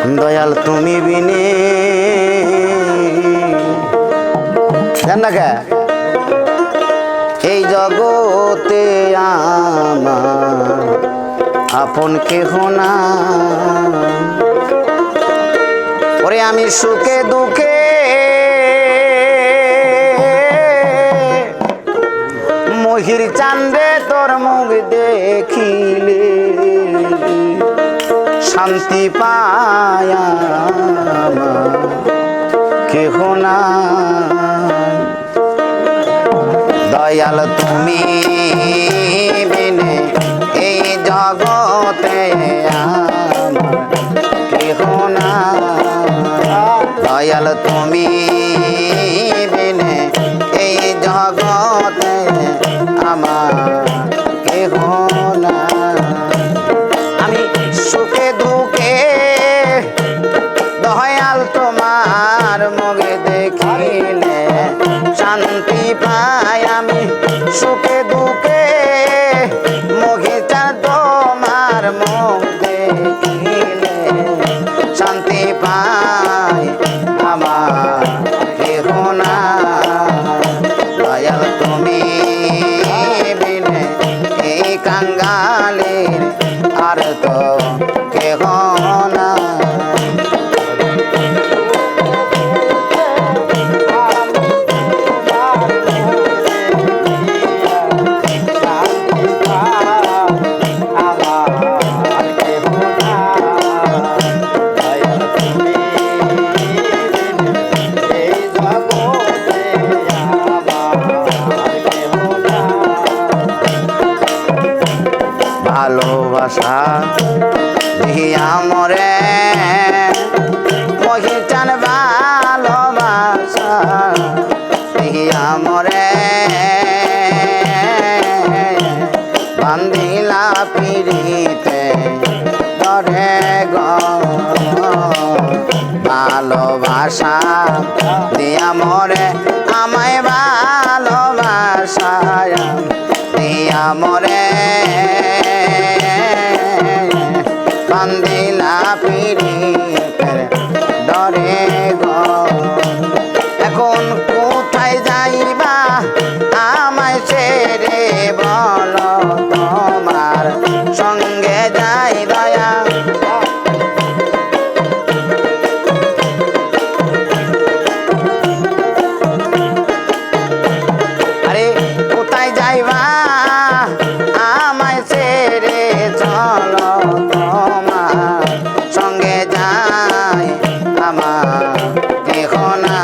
দয়াল তুমি বিনে জান না কে এই জগতে আমার আপন কেহ না। ওরে আমি সুখে দুঃখে মহির চান্দে তোর মুখ দেখিলে শান্তি পায়া কেহ না। দয়াল তুমি বিনে এই জগতে আমার কেহ না। দয়াল তুমি বিনে এই জগতে আমার কেহ না। আমি সুখে দুঃখে দয়াল তোমার মুখে দেখিলে শান্তি পাই। আমি সুখে দুঃখে মুখে চান তোমার মুখ দেখিলে শান্তি পাই আমার কেহ না। দয়াল তুমি বিনে এই কাঙ্গালের আর তো কেহ না। ভালোবাসা দিয়া মরে মহি চান ভালোবাসা দিয়া মরে বান্ধিলা পিড়িতে ধরে গ ভালোবাসা দিয়া মরে আমায় ভালোবাসা দিয়া মরে বান্ধিলা পিড়িতের ডরে গো। এখন কোথায় যাইবা আমায় ছেড়ে বলো তোমার সঙ্গে যাই দয়া। আরে কোথায় যাইবা আমায় ছেড়ে চলো তোমার সঙ্গে যাই আমার কেহ না।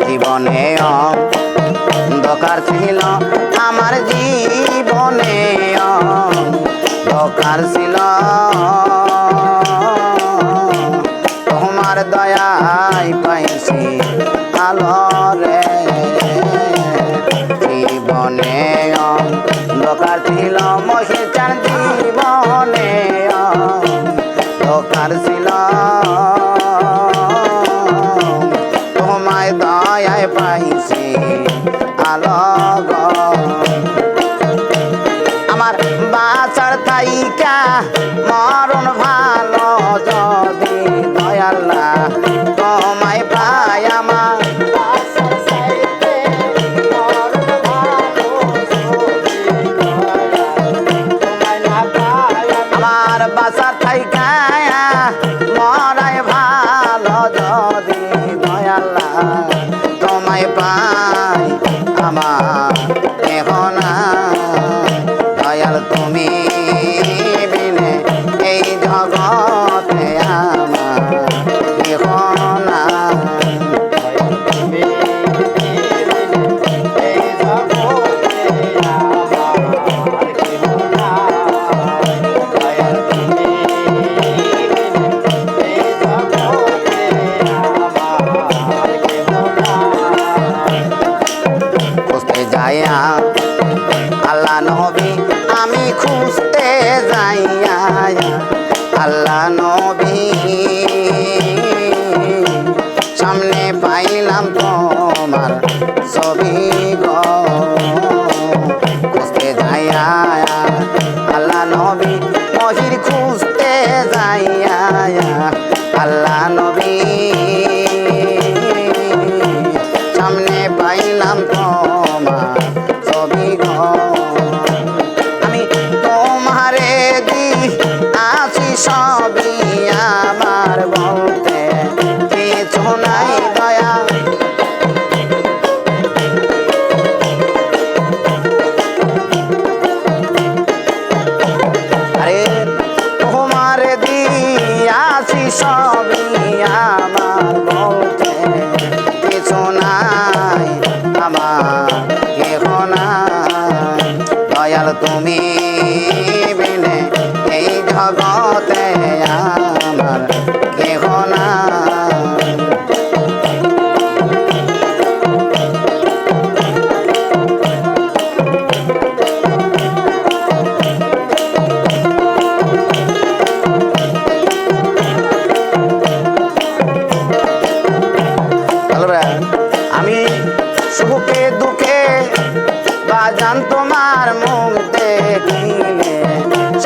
জীবনে অন্ধকার ছিল আমার জীবনে অন্ধকার ছিল তোমার দয়ায় পাইছি আলো রে। জীবনে অন্ধকার ছিল মহিষার জীবনে অন্ধকার ছিল তোমায় দয়ায় পাইছি আলো গো। আমার বাঁচার থাইকা মরণ ভালো যদি দয়াল তোমায় পাই। আমার আমার বাঁচার থাইকা মরাই ভালো যদি দয়াল তোমায় পাই আমার কেহ না। দয়াল তুমি বিনে এই জগতে আমার কেহ না। আল্লাহ নবী আমি খুঁজতে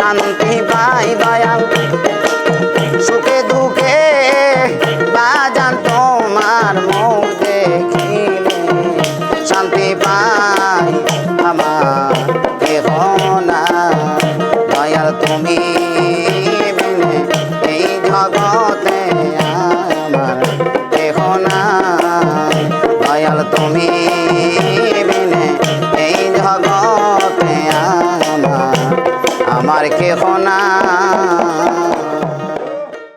শান্তি পাই দয়াল সুখে দুঃখে বাজান তোমার মুখ দেখিলে শান্তি পাই আমার কেহ না দয়াল তুমি বিনে এই জগতে আমার কেহ না দয়াল তুমি বিনে এই জগতে আমার কেহ না